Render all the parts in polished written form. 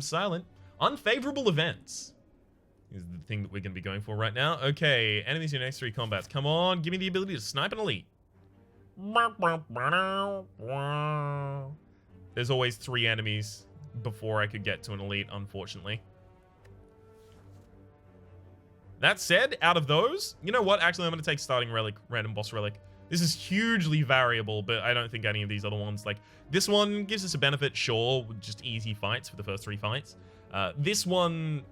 silent. Unfavorable events is the thing that we're going to be going for right now. Okay, enemies in your next 3 combats. Come on, give me the ability to snipe an elite. There's always 3 enemies before I could get to an elite, unfortunately. That said, out of those, you know what? Actually, I'm going to take starting relic, random boss relic. This is hugely variable, but I don't think any of these other ones, like, this one gives us a benefit, sure, with just easy fights for the first 3 fights. This one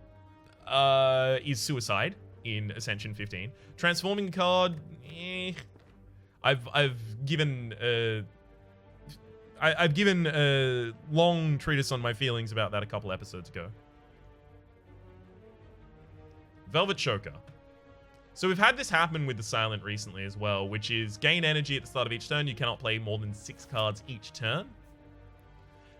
is suicide in Ascension 15. Transforming the card, I've given a long treatise on my feelings about that a couple episodes ago. Velvet Choker. So we've had this happen with the Silent recently as well, which is gain energy at the start of each turn. You cannot play more than 6 cards each turn.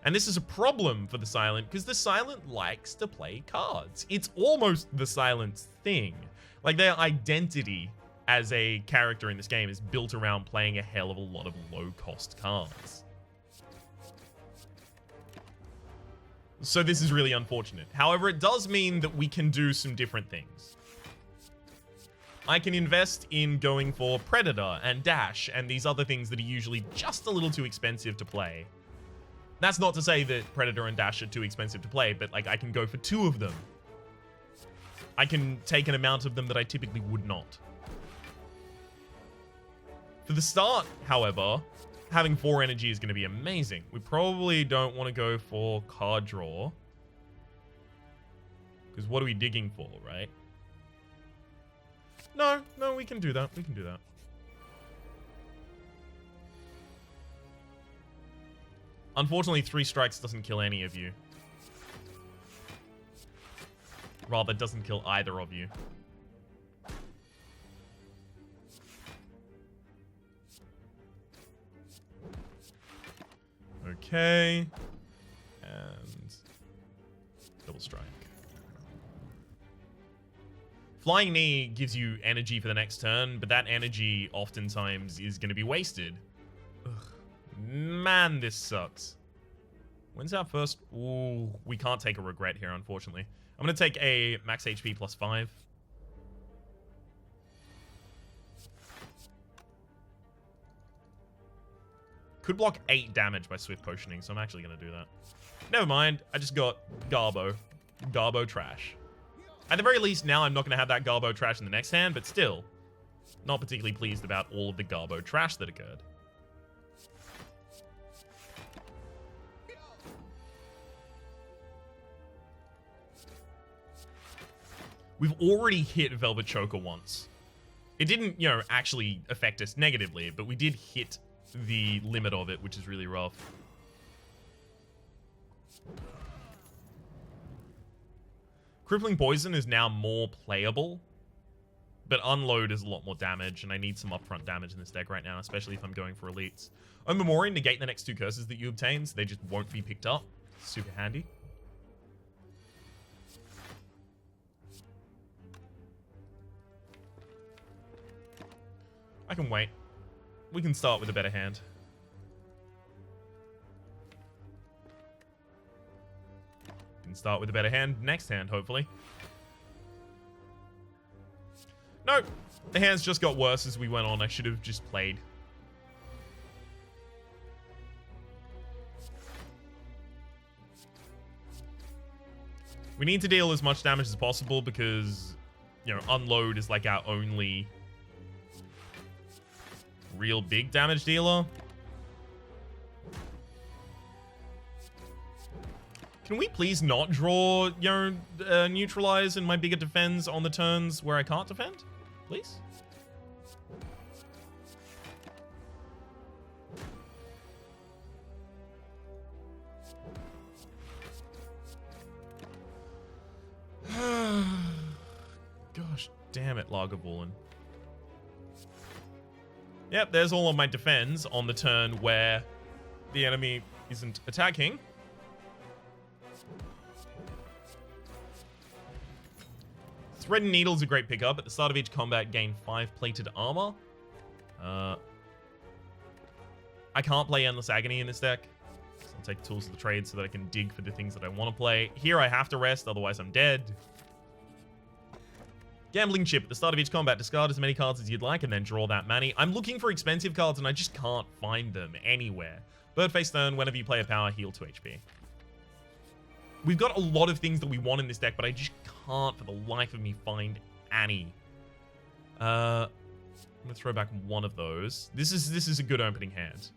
And this is a problem for the Silent because the Silent likes to play cards. It's almost the Silent's thing. Like, their identity as a character in this game is built around playing a hell of a lot of low-cost cards. So this is really unfortunate. However, it does mean that we can do some different things. I can invest in going for Predator and Dash and these other things that are usually just a little too expensive to play. That's not to say that Predator and Dash are too expensive to play, but like I can go for 2 of them. I can take an amount of them that I typically would not. For the start, however, having 4 energy is going to be amazing. We probably don't want to go for card draw. Because what are we digging for, right? No, we can do that. We can do that. Unfortunately, 3 strikes doesn't kill any of you. Rather, doesn't kill either of you. Okay. And double strike. Flying Knee gives you energy for the next turn, but that energy oftentimes is going to be wasted. Ugh. Man, this sucks. When's our first... Ooh, we can't take a regret here, unfortunately. I'm going to take a max HP plus 5. Could block 8 damage by Swift Potioning, so I'm actually going to do that. Never mind. I just got Garbo. Garbo trash. At the very least, now I'm not going to have that Garbo trash in the next hand, but still, not particularly pleased about all of the Garbo trash that occurred. We've already hit Velvet Choker once. It didn't, actually affect us negatively, but we did hit the limit of it, which is really rough. Crippling Poison is now more playable, but Unload is a lot more damage, and I need some upfront damage in this deck right now, especially if I'm going for elites. Unmemorial negate the next 2 curses that you obtain, so they just won't be picked up. Super handy. I can wait. We can start with a better hand. Can start with a better hand next hand, hopefully. No, the hands just got worse as we went on. I should have just played. We need to deal as much damage as possible because, Unload is like our only real big damage dealer. Can we please not draw, Neutralize and my bigger defense on the turns where I can't defend? Please? Gosh damn it, Lagavulin. Yep, there's all of my defense on the turn where the enemy isn't attacking. Thread and Needle is a great pickup. At the start of each combat, gain 5 plated armor. I can't play Endless Agony in this deck. So I'll take Tools of the Trade so that I can dig for the things that I want to play. Here I have to rest, otherwise I'm dead. Gambling Chip. At the start of each combat, discard as many cards as you'd like and then draw that many. I'm looking for expensive cards and I just can't find them anywhere. Birdface Stern, whenever you play a power, heal 2 HP. We've got a lot of things that we want in this deck, but I just can't for the life of me find any. I'm going to throw back one of those. This is a good opening hand.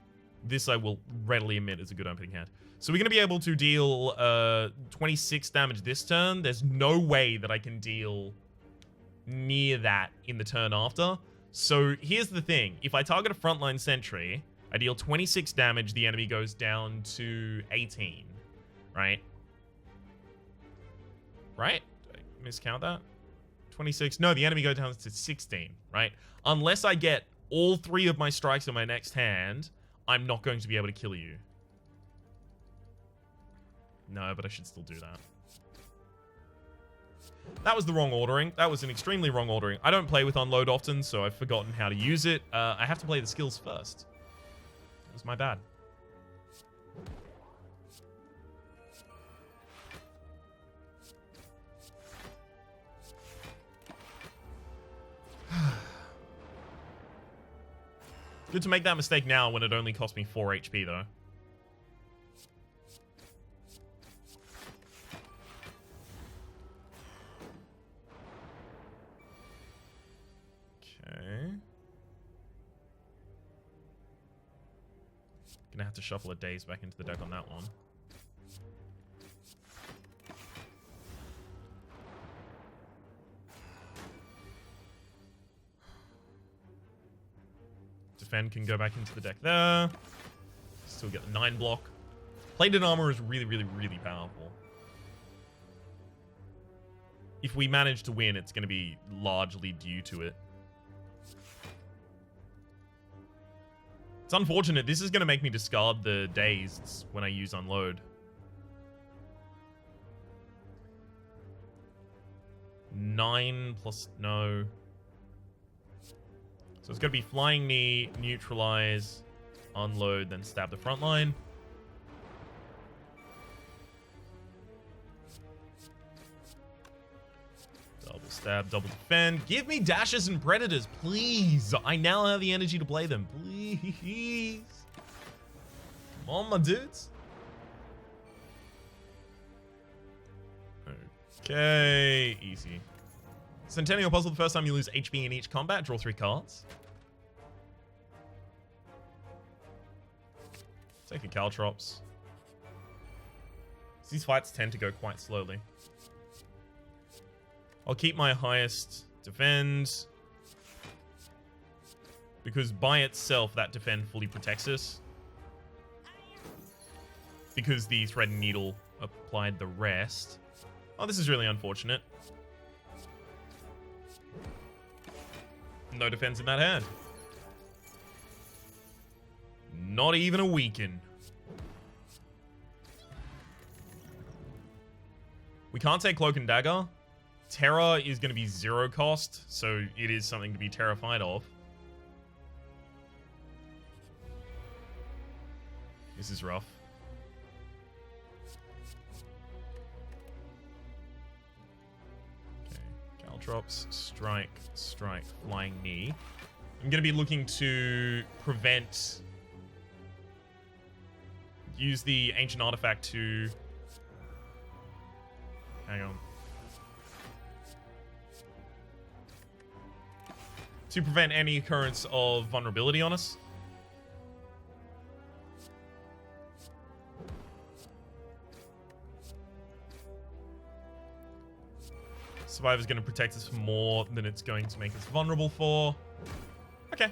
This I will readily admit is a good opening hand. So we're going to be able to deal 26 damage this turn. There's no way that I can deal near that in the turn after. So here's the thing. If I target a frontline sentry, I deal 26 damage, the enemy goes down to 18. Right? Right? Did I miscount that? 26. No, the enemy goes down to 16, right? Unless I get all 3 of my strikes in my next hand, I'm not going to be able to kill you. No, but I should still do that. That was the wrong ordering. That was an extremely wrong ordering. I don't play with Unload often, so I've forgotten how to use it. I have to play the skills first. It was my bad. Good to make that mistake now when it only cost me 4 HP, though. Okay. Gonna have to shuffle a Daze back into the deck on that one. Defend can go back into the deck there. Still get the 9 block. Plated armor is really, really, really powerful. If we manage to win, it's going to be largely due to it. It's unfortunate. This is going to make me discard the Dazed when I use Unload. 9 plus no. So it's going to be Flying Knee, Neutralize, Unload, then stab the front line. Double stab, double defend. Give me Dashes and Predators, please. I now have the energy to play them. Please. Come on, my dudes. Okay, easy. Centennial Puzzle, the first time you lose HP in each combat, draw 3 cards. Take a Caltrops. These fights tend to go quite slowly. I'll keep my highest defend, because by itself that defend fully protects us. Because the Thread and Needle applied the rest. Oh, this is really unfortunate. No defense in that hand. Not even a weaken. We can't take Cloak and Dagger. Terror is going to be 0 cost, so it is something to be terrified of. This is rough. Drops, strike, strike, flying knee. I'm going to be looking to prevent... Use the ancient artifact to... Hang on. To prevent any occurrence of vulnerability on us. Survivor's going to protect us for more than it's going to make us vulnerable for. Okay.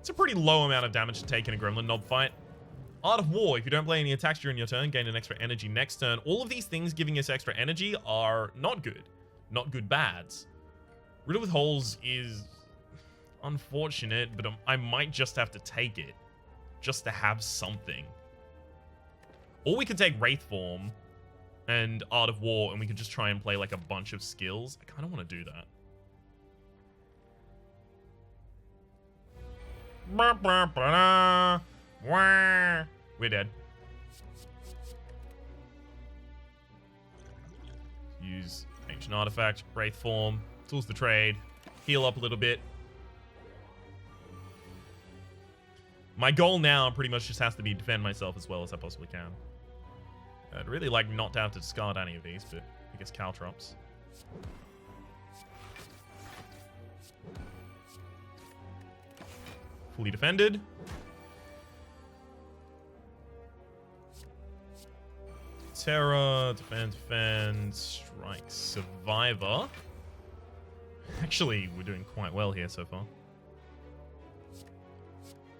It's a pretty low amount of damage to take in a Gremlin Knob fight. Art of War. If you don't play any attacks during your turn, gain an extra energy next turn. All of these things giving us extra energy are not good. Not good bads. Riddle with Holes is unfortunate, but I might just have to take it. Just to have something. Or we could take Wraith Form and Art of War, and we could just try and play like a bunch of skills. I kind of want to do that. We're dead. Use Ancient Artifact, Wraith Form, Tools to Trade, heal up a little bit. My goal now pretty much just has to be defend myself as well as I possibly can. I'd really like not to have to discard any of these, but I guess Caltrops. Fully defended. Terror, defend, strike, survivor. Actually, we're doing quite well here so far.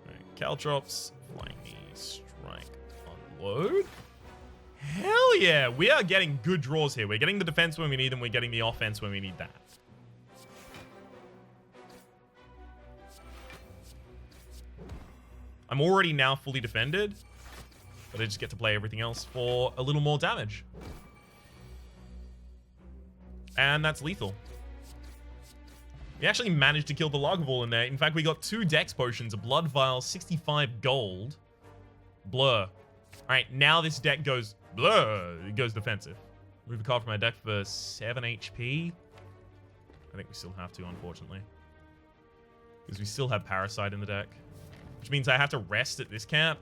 Right, Caltrops, flying knee, strike, unload. Hell yeah, we are getting good draws here. We're getting the defense when we need them. We're getting the offense when we need that. I'm already now fully defended, but I just get to play everything else for a little more damage. And that's lethal. We actually managed to kill the Lagavul in there. In fact, we got 2 Dex Potions, a Blood Vial, 65 gold. Blur. Alright, now this deck goes blur. It goes defensive. Move a card from my deck for 7 HP. I think we still have to, unfortunately. Because we still have Parasite in the deck. Which means I have to rest at this camp.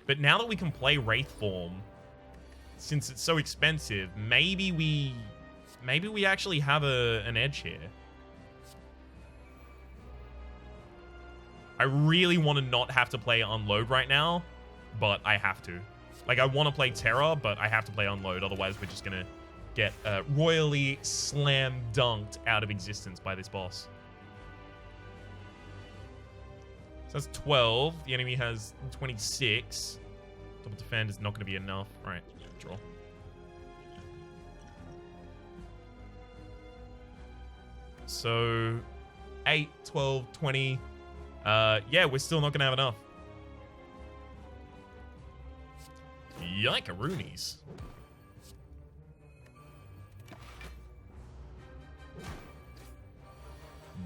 But now that we can play Wraith Form, since it's so expensive, maybe we actually have an edge here. I really want to not have to play Unload right now, but I have to. Like, I want to play Terror, but I have to play Unload, otherwise we're just going to get royally slam dunked out of existence by this boss. So that's 12. The enemy has 26. Double defend is not going to be enough. All right, draw. So 8, 12, 20. Yeah, we're still not going to have enough. Yike-a-roonies.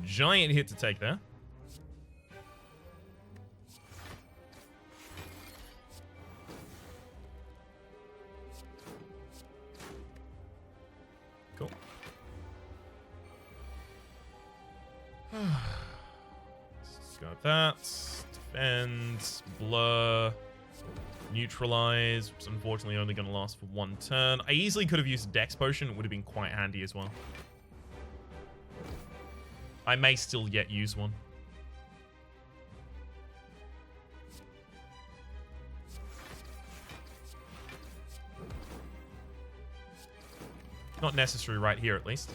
Giant hit to take there. Cool. Got that. Defend. Blur. Neutralize. Which is unfortunately only going to last for 1 turn. I easily could have used a Dex Potion. It would have been quite handy as well. I may still yet use one. Not necessary right here, at least.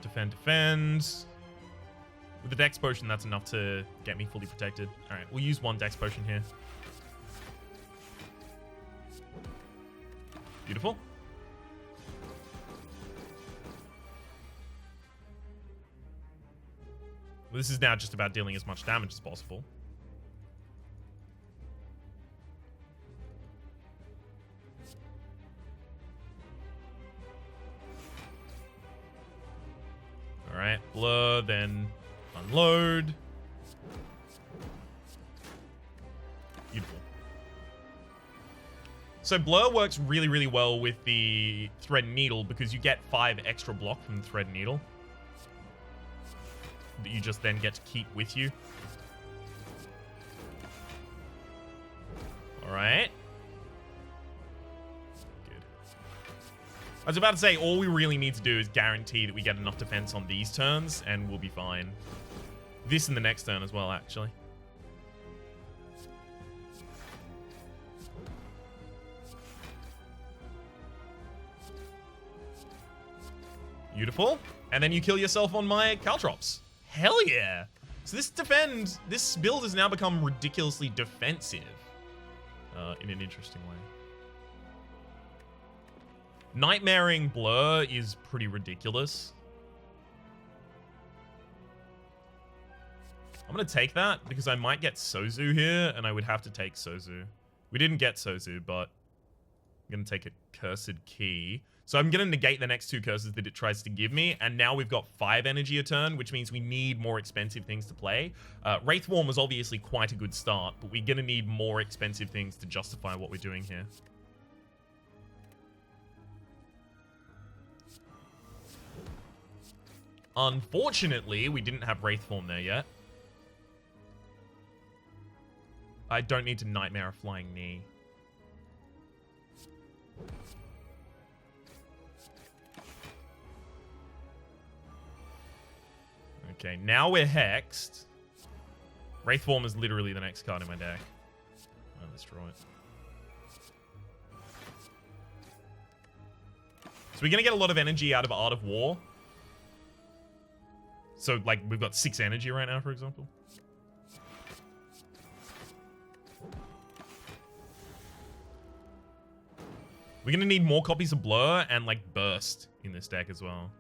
Defend, defend. With the Dex Potion, that's enough to get me fully protected. Alright, we'll use 1 Dex Potion here. Beautiful. Well, this is now just about dealing as much damage as possible. Alright, blur, then unload. Beautiful. So blur works really, really well with the Thread and Needle because you get 5 extra block from the Thread and Needle that you just then get to keep with you. Alright. Good. I was about to say, all we really need to do is guarantee that we get enough defense on these turns, and we'll be fine. This and the next turn as well, actually. Beautiful. And then you kill yourself on my Caltrops. Hell yeah. So this build has now become ridiculously defensive in an interesting way. Nightmaring Blur is pretty ridiculous. I'm going to take that because I might get Sozu here, and I would have to take Sozu. We didn't get Sozu, but I'm going to take a Cursed Key. So I'm going to negate the next 2 curses that it tries to give me, and now we've got 5 energy a turn, which means we need more expensive things to play. Wraithform was obviously quite a good start, but we're going to need more expensive things to justify what we're doing here. Unfortunately, we didn't have Wraithform there yet. I don't need to Nightmare a Flying Knee. Okay, now we're hexed. Wraithform is literally the next card in my deck. I'll destroy it. So we're going to get a lot of energy out of Art of War. So, like, we've got 6 energy right now, for example. We're going to need more copies of Blur and, like, Burst in this deck as well.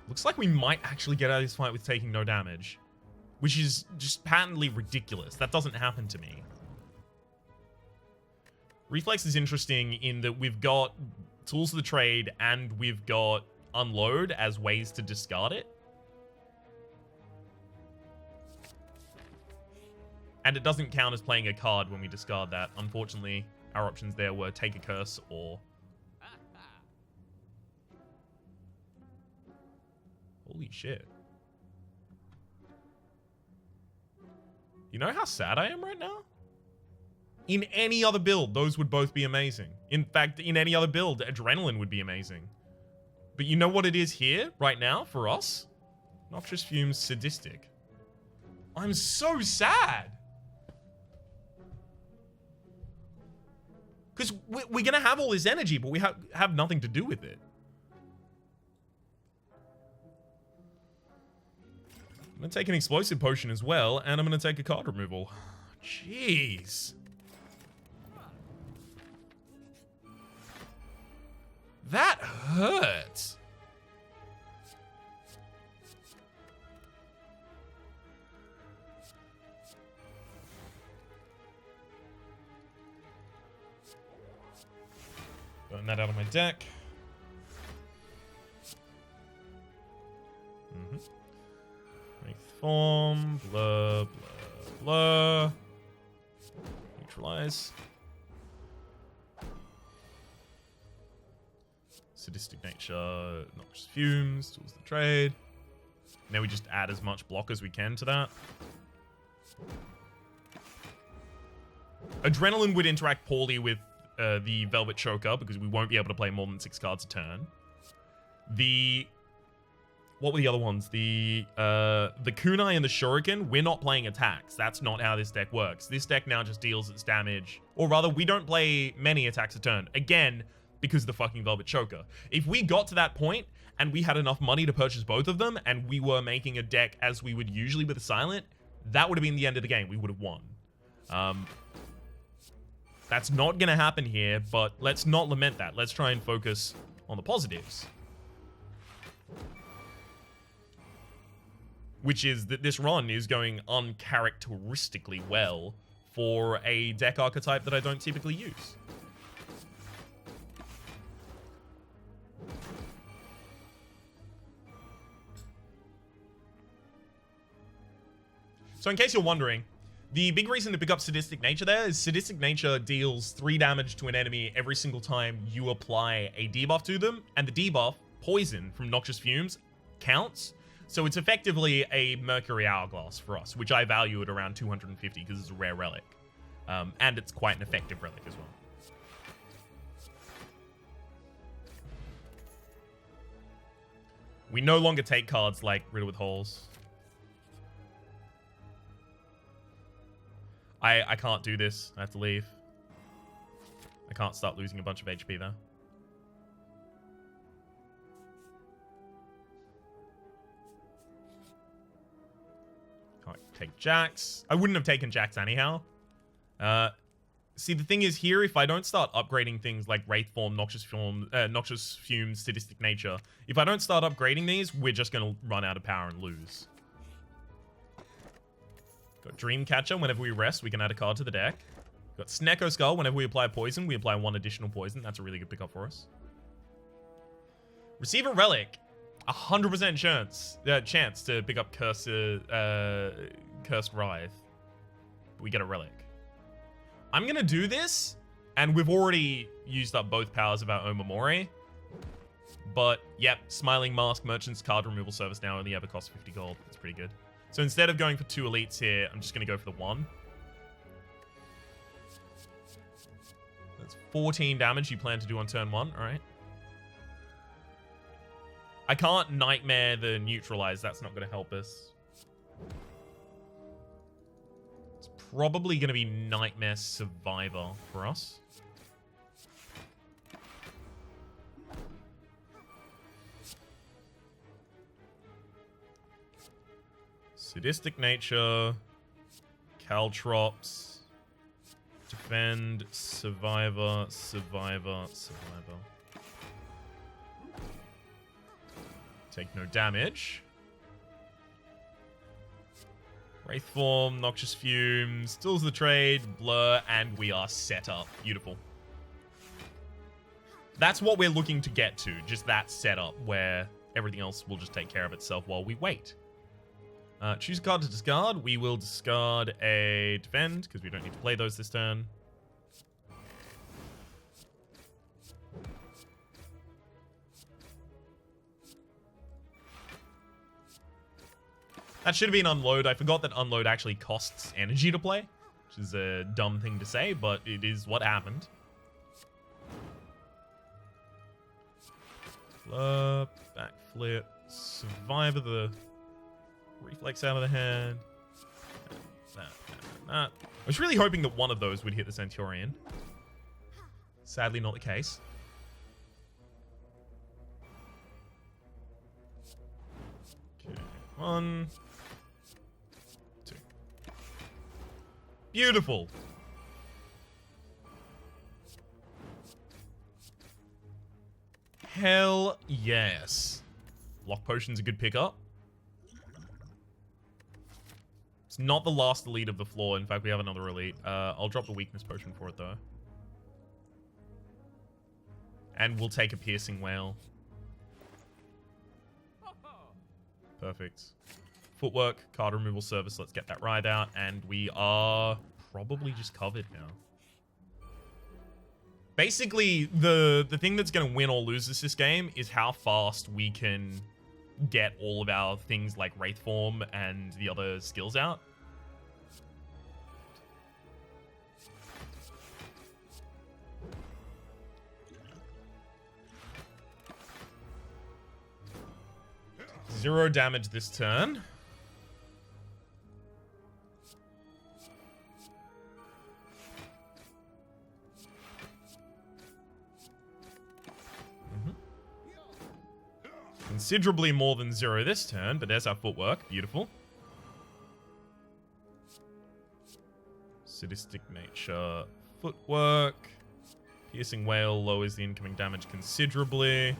Looks like we might actually get out of this fight with taking no damage, which is just patently ridiculous. That doesn't happen to me. Reflex is interesting in that we've got Tools of the Trade and we've got Unload as ways to discard it. And it doesn't count as playing a card when we discard that. Unfortunately, our options there were take a curse or... Holy shit. You know how sad I am right now? In any other build, those would both be amazing. In fact, in any other build, Adrenaline would be amazing. But you know what it is here, right now, for us? Noxious Fumes, Sadistic. I'm so sad! Because we're going to have all this energy, but we have nothing to do with it. I'm going to take an Explosive Potion as well, and I'm going to take a card removal. Jeez. That hurts. Burn that out of my deck. Form, blah, blah, blah. Neutralize. Sadistic Nature, Noxious Fumes, Tools of the Trade. Now we just add as much block as we can to that. Adrenaline would interact poorly with the Velvet Choker because we won't be able to play more than 6 cards a turn. What were the other ones? The Kunai and the Shuriken, we're not playing attacks. That's not how this deck works. This deck now just deals its damage. Or rather, we don't play many attacks a turn. Again, because of the fucking Velvet Choker. If we got to that point and we had enough money to purchase both of them and we were making a deck as we would usually with a Silent, that would have been the end of the game. We would have won. That's not going to happen here, but let's not lament that. Let's try and focus on the positives. Which is that this run is going uncharacteristically well for a deck archetype that I don't typically use. So in case you're wondering, the big reason to pick up Sadistic Nature there is Sadistic Nature deals 3 damage to an enemy every single time you apply a debuff to them, and the debuff, Poison from Noxious Fumes, counts. So it's effectively a Mercury Hourglass for us, which I value at around 250 because it's a rare relic. And it's quite an effective relic as well. We no longer take cards like Riddle with Holes. I can't do this. I have to leave. I can't start losing a bunch of HP there. Can't take Jax. I wouldn't have taken Jax anyhow. See, the thing is here, if I don't start upgrading things like Wraithform, Noxious Fumes, Sadistic Nature, if I don't start upgrading these, we're just going to run out of power and lose. Got Dreamcatcher. Whenever we rest, we can add a card to the deck. Got Snecko Skull. Whenever we apply poison, we apply 1 additional poison. That's a really good pickup for us. Receive a relic. 100% chance to pick up Cursed Wraith. We get a relic. I'm going to do this, and we've already used up both powers of our Omamori. But, yep, Smiling Mask, Merchant's card removal service now only ever costs 50 gold. That's pretty good. So instead of going for 2 elites here, I'm just going to go for the 1. That's 14 damage you plan to do on turn 1. All right. I can't Nightmare the Neutralize. That's not going to help us. It's probably going to be Nightmare Survivor for us. Sadistic Nature, Caltrops, Defend, Survivor, Survivor, Survivor. Take no damage. Wraith Form, Noxious Fume, Stills the Trade, Blur, and we are set up. Beautiful. That's what we're looking to get to, just that setup where everything else will just take care of itself while we wait. Choose a card to discard. We will discard a Defend, because we don't need to play those this turn. That should have been Unload. I forgot that Unload actually costs energy to play, which is a dumb thing to say, but it is what happened. Flip, backflip, Survivor the Reflex out of the hand. That. I was really hoping that one of those would hit the Centurion. Sadly, not the case. Okay, 1, 2. Beautiful. Hell yes. Lock Potion's a good pickup. It's not the last elite of the floor. In fact, we have another elite. I'll drop the Weakness Potion for it, though. And we'll take a Piercing Wail. Perfect. Footwork, card removal service. Let's get that ride out. And we are probably just covered now. Basically, the thing that's going to win or lose this game is how fast we can get all of our things like Wraith Form and the other skills out. Zero damage this turn. Considerably more than 0 this turn, but there's our footwork. Beautiful. Sadistic Nature, footwork. Piercing Wail lowers the incoming damage considerably.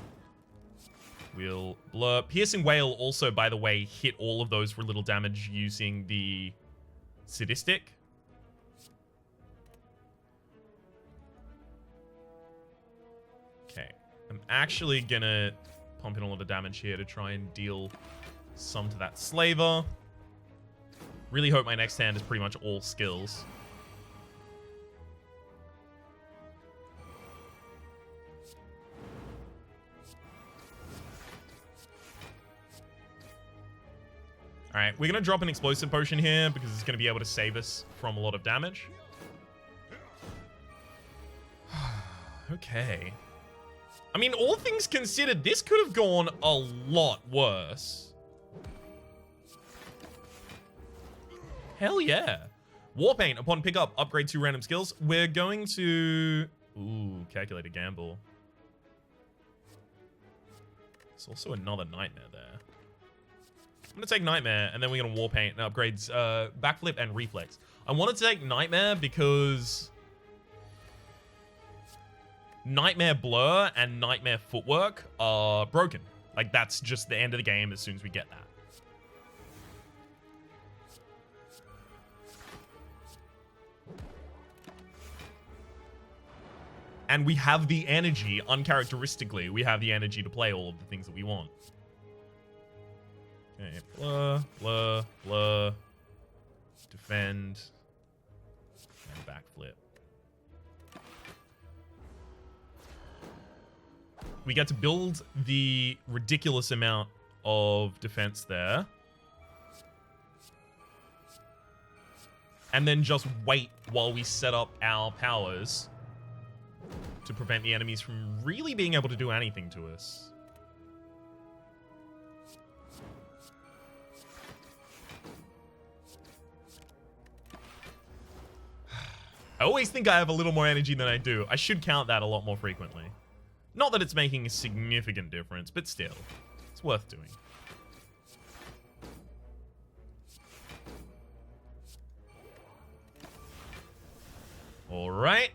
We'll blur. Piercing Wail also, by the way, hit all of those for little damage using the Sadistic. Okay. I'm actually gonna pump in a lot of damage here to try and deal some to that Slaver. Really hope my next hand is pretty much all skills. Alright, we're going to drop an Explosive Potion here because it's going to be able to save us from a lot of damage. Okay. I mean, all things considered, this could have gone a lot worse. Hell yeah. Warpaint, upon pickup, upgrade 2 random skills. We're going to... Ooh, Calculated Gamble. There's also another Nightmare there. I'm going to take Nightmare, and then we're going to Warpaint and upgrades Backflip and Reflex. I wanted to take Nightmare because... Nightmare Blur and Nightmare Footwork are broken. Like, that's just the end of the game as soon as we get that. And we have the energy, uncharacteristically, we have the energy to play all of the things that we want. Okay, blur, blur, blur. Defend. And backflip. We get to build the ridiculous amount of defense there. And then just wait while we set up our powers to prevent the enemies from really being able to do anything to us. I always think I have a little more energy than I do. I should count that a lot more frequently. Not that it's making a significant difference, but still, it's worth doing. All right.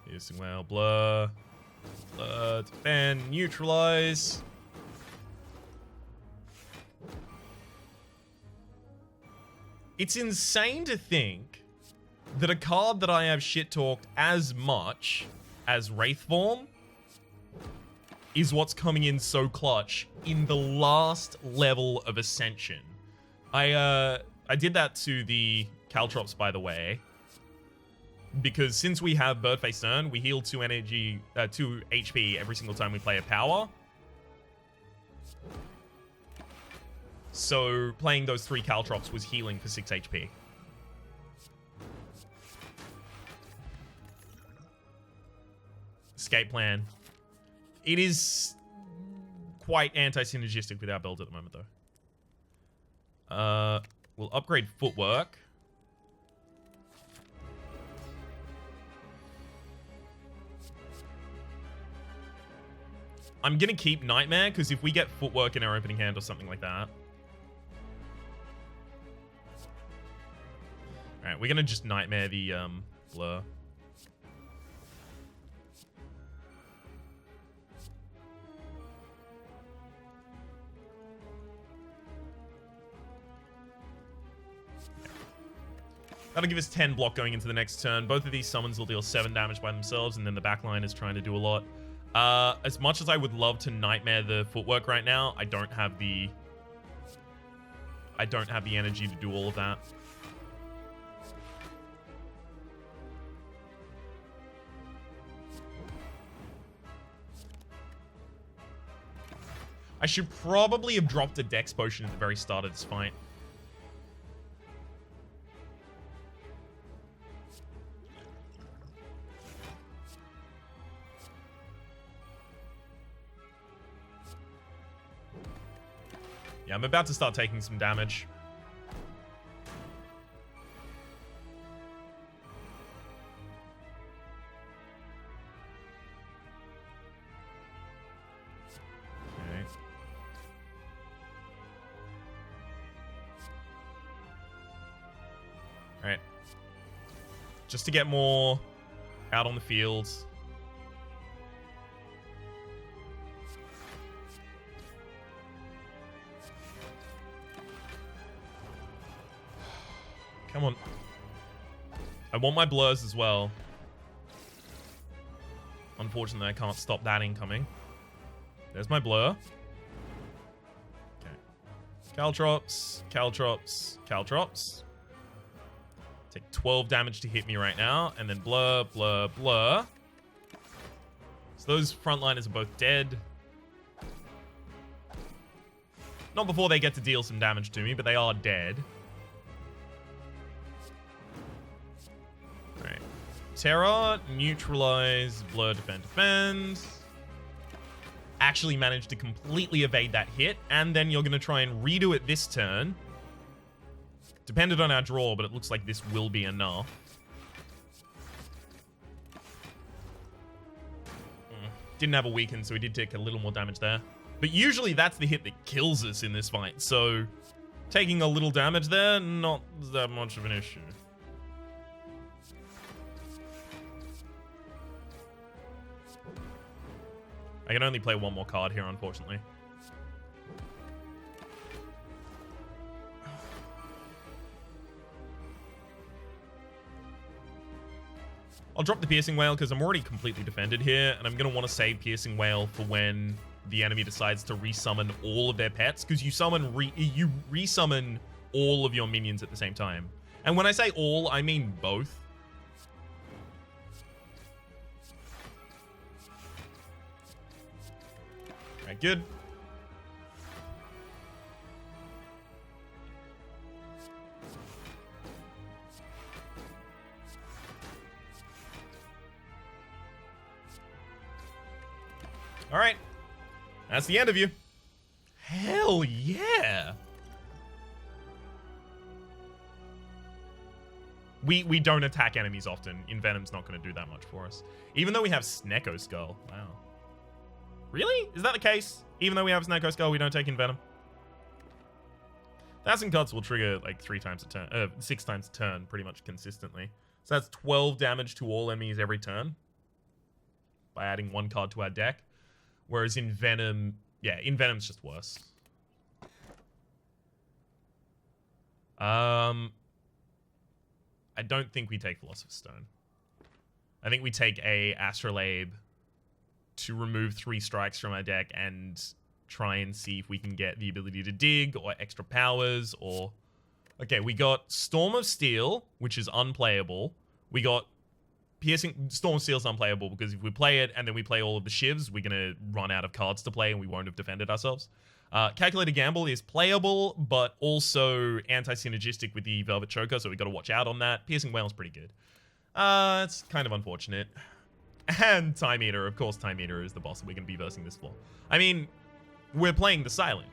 Using well, blur, blur, defend, neutralize. It's insane to think that a card that I have shit-talked as much as Wraith form is what's coming in so clutch in the last level of Ascension. I did that to the Caltrops, by the way, because since we have Birdface Turn, we heal 2 HP every single time we play a power. So playing those 3 Caltrops was healing for 6 HP. Escape plan. It is quite anti-synergistic with our build at the moment, though. We'll upgrade footwork. I'm gonna keep Nightmare, because if we get footwork in our opening hand or something like that. Alright, we're gonna just Nightmare the blur. That'll give us 10 block going into the next turn. Both of these summons will deal 7 damage by themselves, and then the backline is trying to do a lot. As much as I would love to Nightmare the footwork right now, I don't have the energy to do all of that. I should probably have dropped a Dex potion at the very start of this fight. Yeah, I'm about to start taking some damage. Okay. Alright. Just to get more out on the field. Come on. I want my blurs as well. Unfortunately, I can't stop that incoming. There's my blur. Okay. Caltrops, Caltrops, Caltrops. Take 12 damage to hit me right now. And then blur, blur, blur. So those frontliners are both dead. Not before they get to deal some damage to me, but they are dead. Terror, neutralize, blur, defend, defend. Actually managed to completely evade that hit, and then you're going to try and redo it this turn. Depended on our draw, but it looks like this will be enough. Didn't have a weaken, so we did take a little more damage there. But usually that's the hit that kills us in this fight, so taking a little damage there, not that much of an issue. I can only play one more card here, unfortunately. I'll drop the Piercing Wail because I'm already completely defended here, and I'm going to want to save Piercing Wail for when the enemy decides to resummon all of their pets, because you resummon all of your minions at the same time. And when I say all, I mean both. Alright, good. Alright. That's the end of you. Hell yeah! We don't attack enemies often. Envenom's not going to do that much for us. Even though we have Snecko Skull. Wow. Really? Is that the case? Even though we have Snecko Skull, we don't take Envenom? 1,000 Cuts will trigger like 6 times a turn, pretty much consistently. So that's 12 damage to all enemies every turn by adding 1 card to our deck. Whereas Envenom, yeah, Envenom's just worse. I don't think we take Philosopher's Stone. I think we take a Astrolabe to remove 3 strikes from our deck and try and see if we can get the ability to dig or extra powers or... Okay, we got Storm of Steel, which is unplayable. We got Storm of Steel's unplayable because if we play it and then we play all of the shivs, we're going to run out of cards to play and we won't have defended ourselves. Calculated Gamble is playable, but also anti-synergistic with the Velvet Choker, so we got to watch out on that. Piercing Wail's pretty good. It's kind of unfortunate. And Time Eater, of course, Time Eater is the boss that we're going to be versing this for. I mean, we're playing the Silent.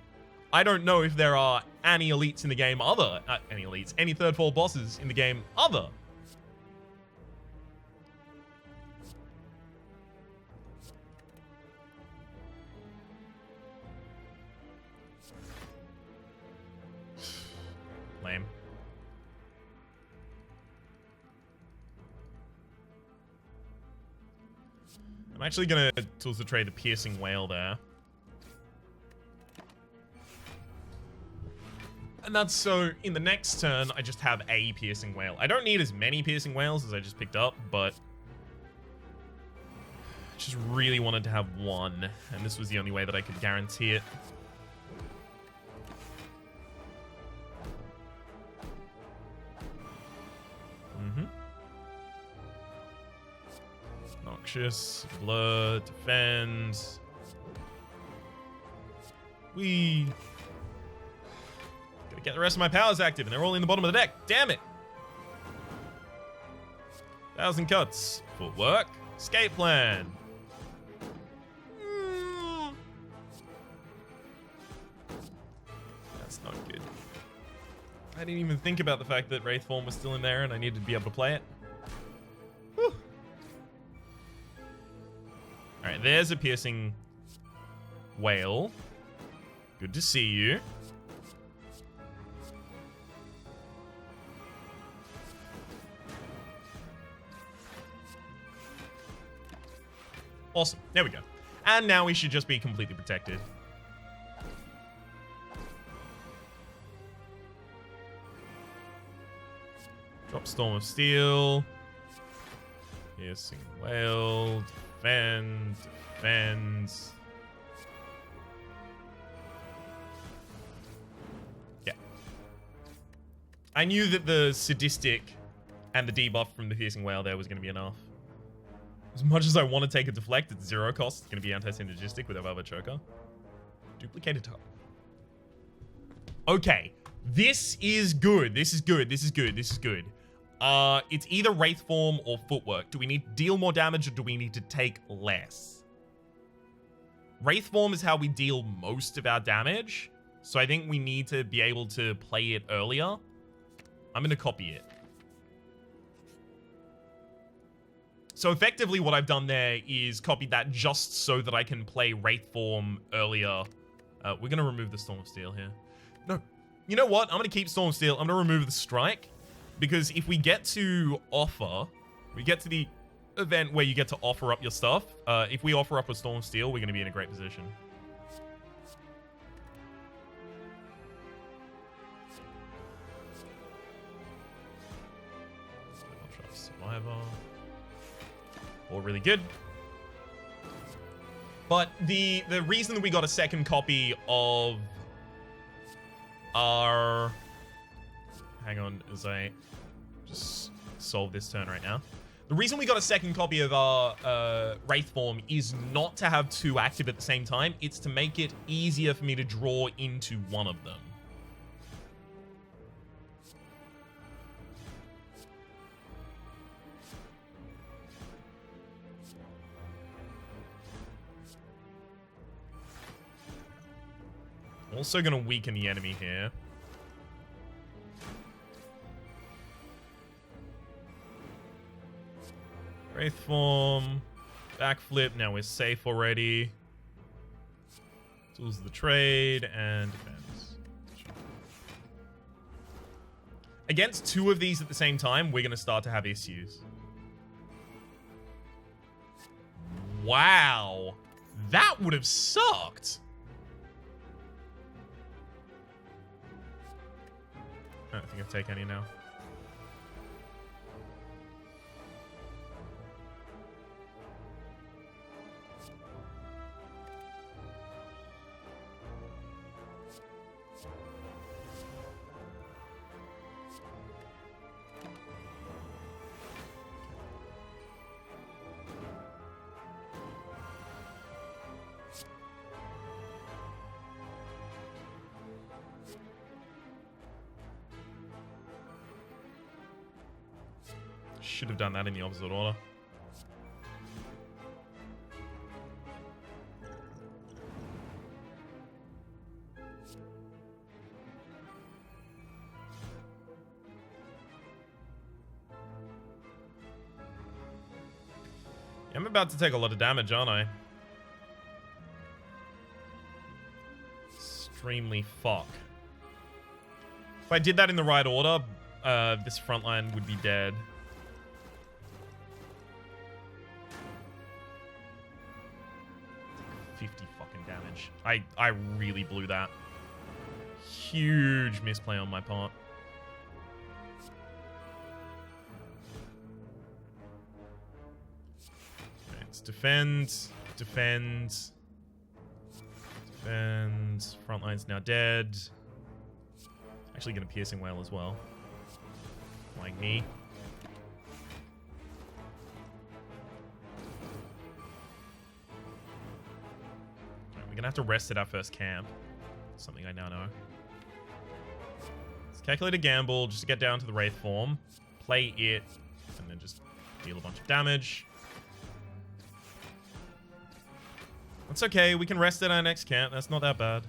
I don't know if there are any elites in the game any third fall bosses in the game other. Lame. I'm actually gonna Tools to Trade the Piercing Wail there. And that's so, in the next turn, I just have a Piercing Wail. I don't need as many Piercing Wails as I just picked up, but... I just really wanted to have one, and this was the only way that I could guarantee it. Noxious, Blur, Defend. We gotta get the rest of my powers active, and they're all in the bottom of the deck. Damn it! 1,000 Cuts. Footwork. Escape Plan. That's not good. I didn't even think about the fact that Wraith Form was still in there and I needed to be able to play it. Whew. Alright, there's a Piercing Wail. Good to see you. Awesome. There we go. And now we should just be completely protected. Drop Storm of Steel. Piercing Wail. Defend. Defend. Yeah. I knew that the Sadistic and the debuff from the Piercing Wail there was going to be enough. As much as I want to take a Deflect, it's 0 cost. It's going to be anti-synergistic with a Velvet Choker. Duplicated top. Okay. This is good. This is good. This is good. This is good. It's either Wraith Form or Footwork. Do we need to deal more damage or do we need to take less? Wraith Form is how we deal most of our damage. So I think we need to be able to play it earlier. I'm going to copy it. So effectively what I've done there is copied that just so that I can play Wraith Form earlier. We're going to remove the Storm of Steel here. No. You know what? I'm going to keep Storm of Steel. I'm going to remove the Strike. Because if we get to offer, we get to the event where you get to offer up your stuff. If we offer up a Storm of Steel, we're going to be in a great position. Survivor. All really good. But the reason that we got a second copy of our... Hang on as I just solve this turn right now. The reason we got a second copy of our Wraith form is not to have two active at the same time. It's to make it easier for me to draw into one of them. Also going to weaken the enemy here. Wraith form, backflip, now we're safe already. Tools of the trade, and defense. Against two of these at the same time, we're going to start to have issues. Wow. That would have sucked. I don't think I've taken any now. Should have done that in the opposite order. I'm about to take a lot of damage, aren't I? Extremely fuck. If I did that in the right order, this front line would be dead. I really blew that. Huge misplay on my part. Okay, let's defend. Defend. Defend. Front line's now dead. Actually gonna piercing whale as well. Like me. We're gonna have to rest at our first camp. Something I now know. Let's calculate a gamble just to get down to the Wraith form. Play it, and then just deal a bunch of damage. That's okay, we can rest at our next camp. That's not that bad.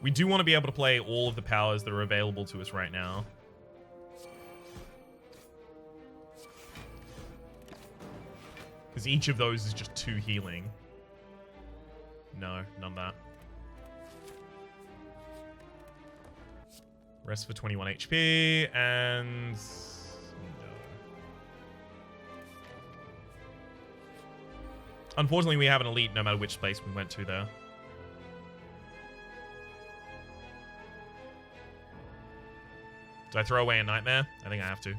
We do want to be able to play all of the powers that are available to us right now. Because each of those is just 2 healing. No, none of that. Rest for 21 HP, and... no. Unfortunately, we have an elite no matter which space we went to there. Do I throw away a nightmare? I think I have to.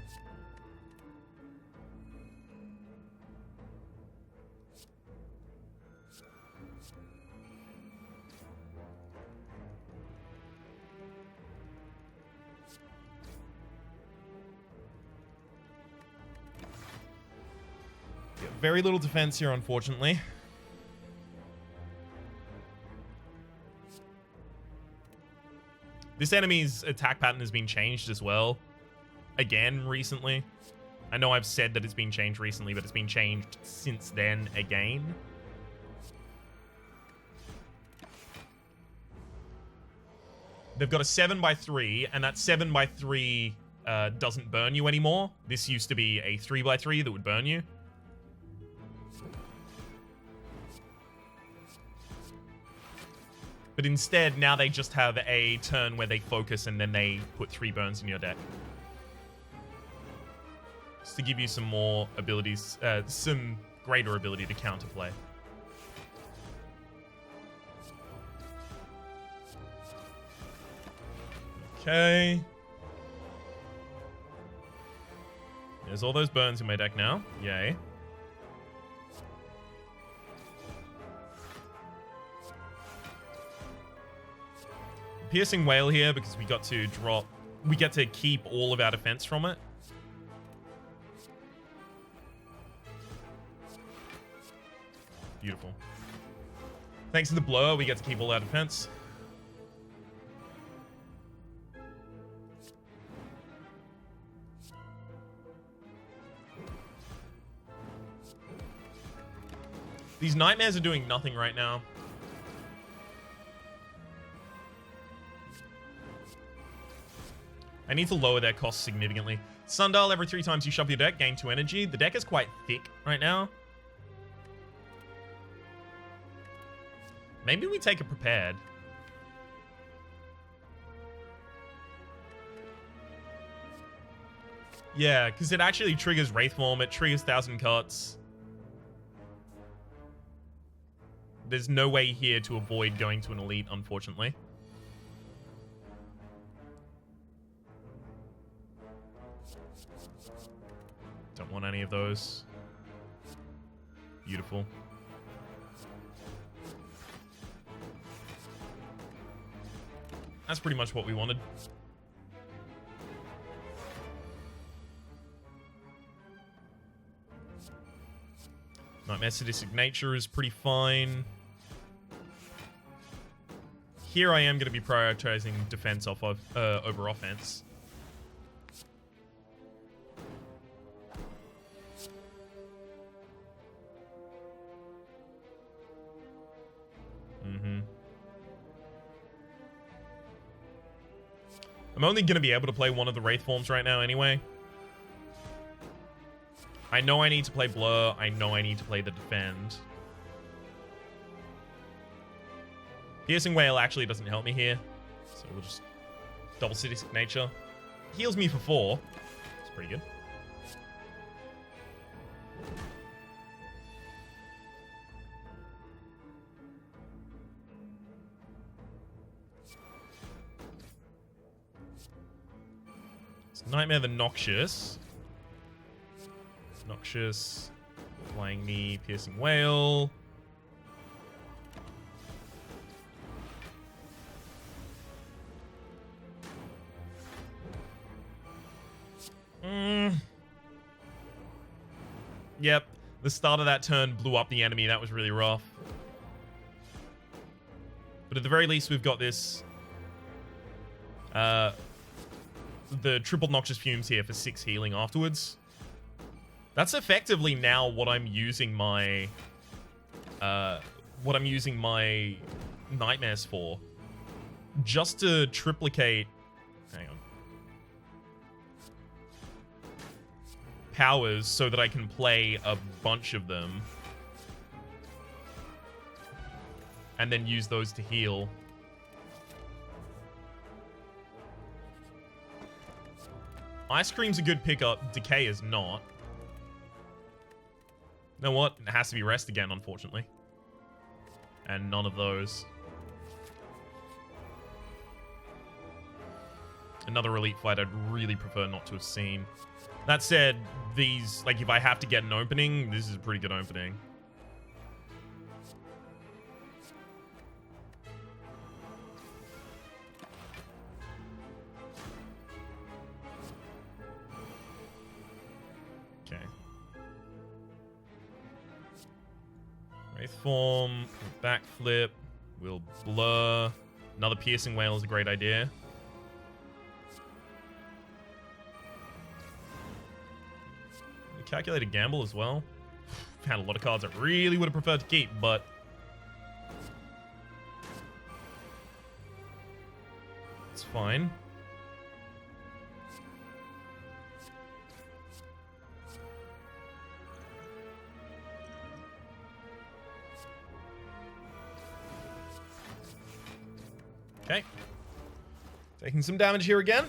Very little defense here, unfortunately. This enemy's attack pattern has been changed as well. Again, recently. I know I've said that it's been changed recently, but it's been changed since then again. They've got a 7x3, and that 7x3 doesn't burn you anymore. This used to be a 3x3 that would burn you. But instead, now they just have a turn where they focus and then they put 3 burns in your deck. Just to give you some more abilities, some greater ability to counterplay. Okay. There's all those burns in my deck now. Yay. Piercing Whale here because we got to drop... We get to keep all of our defense from it. Beautiful. Thanks to the Blur, we get to keep all our defense. These Nightmares are doing nothing right now. I need to lower their costs significantly. Sundial, every 3 times you shove your deck, gain 2 energy. The deck is quite thick right now. Maybe we take it prepared. Yeah, because it actually triggers Wraith Form. It triggers 1,000 Cuts. There's no way here to avoid going to an elite, unfortunately. Don't want any of those. Beautiful. That's pretty much what we wanted. Nightmare Sadistic Nature is pretty fine. Here I am going to be prioritizing defense off of, over offense. I'm only going to be able to play one of the Wraith forms right now anyway. I know I need to play Blur. I know I need to play the Defend. Piercing Whale actually doesn't help me here. So we'll just double Sadistic Nature. Heals me for 4. It's pretty good. Nightmare the Noxious. Noxious. Flying me. Piercing Whale. Yep. The start of that turn blew up the enemy. That was really rough. But at the very least, we've got this... the triple Noxious Fumes here for 6 healing afterwards. That's effectively now what I'm using my Nightmares for. Just to triplicate, hang on, powers so that I can play a bunch of them and then use those to heal. Ice Cream's a good pickup. Decay is not. You know what? It has to be Rest again, unfortunately. And none of those. Another Elite fight I'd really prefer not to have seen. That said, these, like, if I have to get an opening, this is a pretty good opening. Wraith Form, Backflip, we'll Blur. Another Piercing Whale is a great idea. Calculated Gamble as well. Had a lot of cards I really would have preferred to keep, but... it's fine. Okay. Taking some damage here again.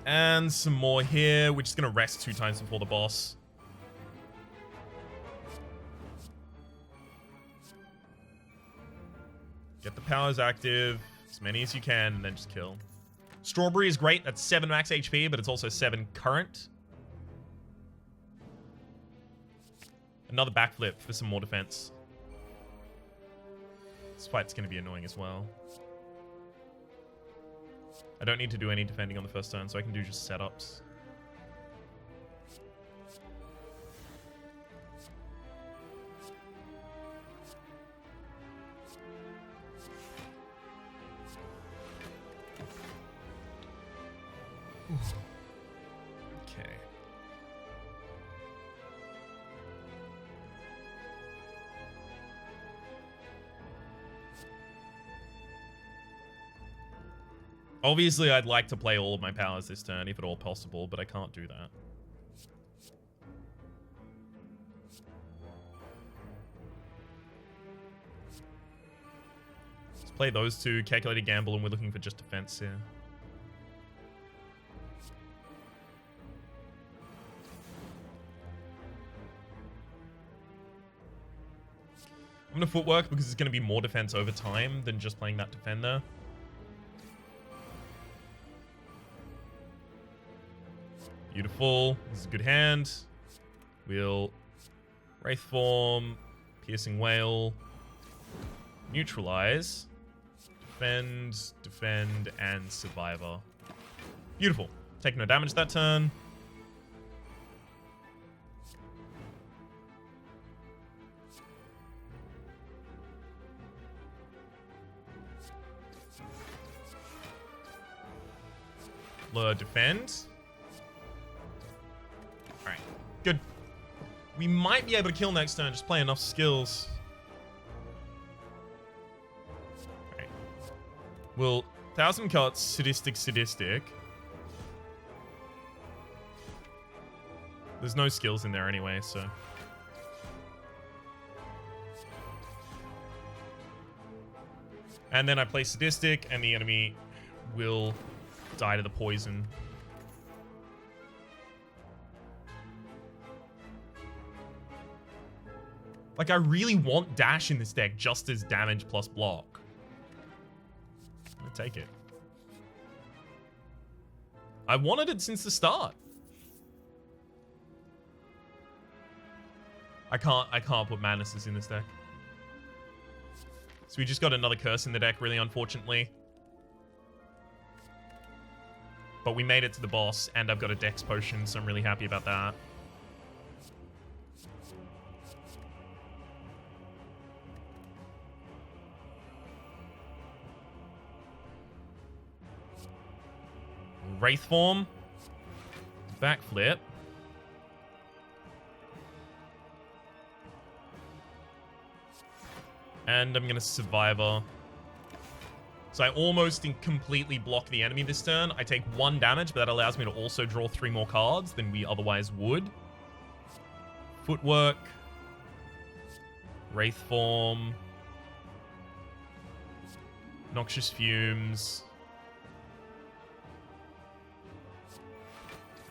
And some more here. We're just going to rest 2 times before the boss. Get the powers active, as many as you can, and then just kill. Strawberry is great. That's 7 max HP, but it's also 7 current. Another backflip for some more defense. This fight's going to be annoying as well. I don't need to do any defending on the first turn, so I can do just setups. Okay. Obviously, I'd like to play all of my powers this turn, if at all possible, but I can't do that. Let's play those 2, calculated gamble, and we're looking for just defense here. I'm going to footwork because it's going to be more defense over time than just playing that defender. Beautiful. This is a good hand. We'll Wraith Form, Piercing Wail, Neutralize, Defend, and Survivor. Beautiful. Take no damage that turn. Lure, defend. Alright, good. We might be able to kill next turn, just play enough skills. Alright. We'll 1,000 cuts, sadistic. There's no skills in there anyway, so. And then I play sadistic, and the enemy will die to the poison. Like, I really want dash in this deck just as damage plus block. I'm gonna take it. I wanted it since the start. I can't put madnesses in this deck. So we just got another curse in the deck, really unfortunately. But we made it to the boss, and I've got a dex potion, so I'm really happy about that. Wraith Form. Backflip. And I'm going to Survivor. So I almost completely block the enemy this turn. I take 1 damage, but that allows me to also draw 3 more cards than we otherwise would. Footwork. Wraith Form. Noxious Fumes.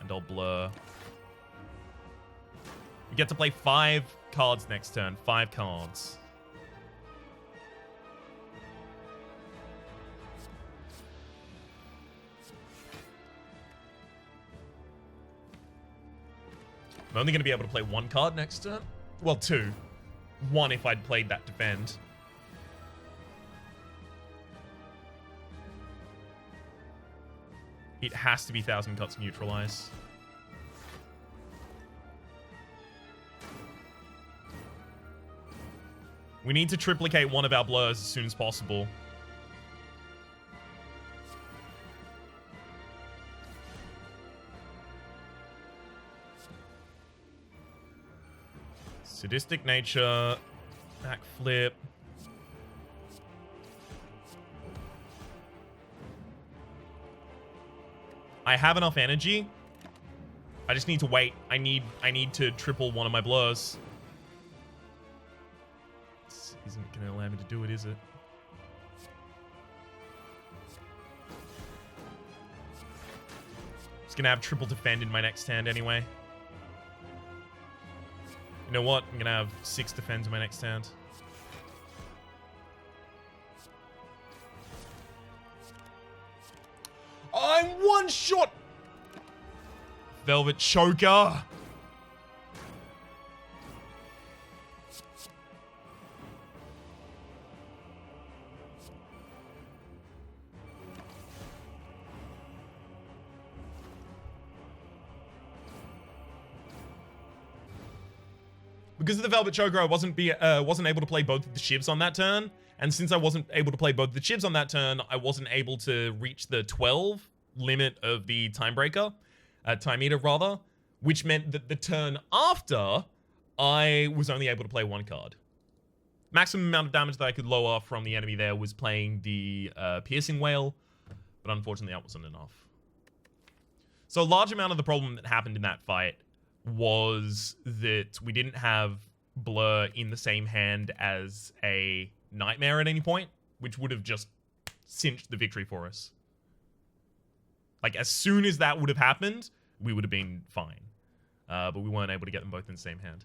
And I'll Blur. We get to play 5 cards next turn. 5 cards. I'm only going to be able to play 1 card next turn. Well, 2. 1 if I'd played that defend. It has to be 1,000 Cuts Neutralize. We need to triplicate one of our blurs as soon as possible. Sadistic Nature, backflip. I have enough energy. I just need to wait. I need to triple one of my blurs. This isn't going to allow me to do it, is it? Just gonna have triple defend in my next hand anyway. You know what? I'm gonna have 6 defends in my next hand. I'm one shot! Velvet Choker! Because of the Velvet Choker, I wasn't able to play both of the shivs on that turn. And since I wasn't able to play both of the shivs on that turn, I wasn't able to reach the 12 limit of the Time Breaker. Time Eater, rather. Which meant that the turn after, I was only able to play 1 card. Maximum amount of damage that I could lower from the enemy there was playing the Piercing Whale. But unfortunately, that wasn't enough. So a large amount of the problem that happened in that fight was that we didn't have Blur in the same hand as a Nightmare at any point, which would have just cinched the victory for us. Like, as soon as that would have happened, we would have been fine. But we weren't able to get them both in the same hand.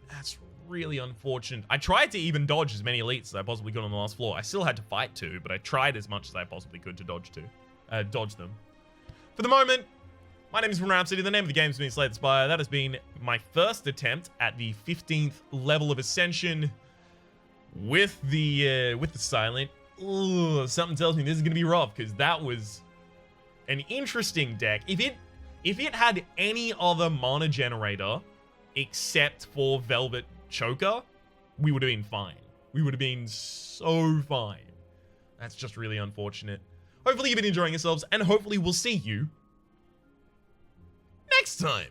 That's really unfortunate. I tried to even dodge as many elites as I possibly could on the last floor. I still had to fight 2, but I tried as much as I possibly could to dodge them. For the moment, my name is Rhapsody. The name of the game has been Spire. That has been my first attempt at the 15th level of Ascension with the Silent. Ooh, something tells me this is gonna be rough because that was an interesting deck. If it had any other mana generator except for Velvet Choker, we would have been fine. We would have been so fine. That's just really unfortunate. Hopefully you've been enjoying yourselves, and hopefully we'll see you next time.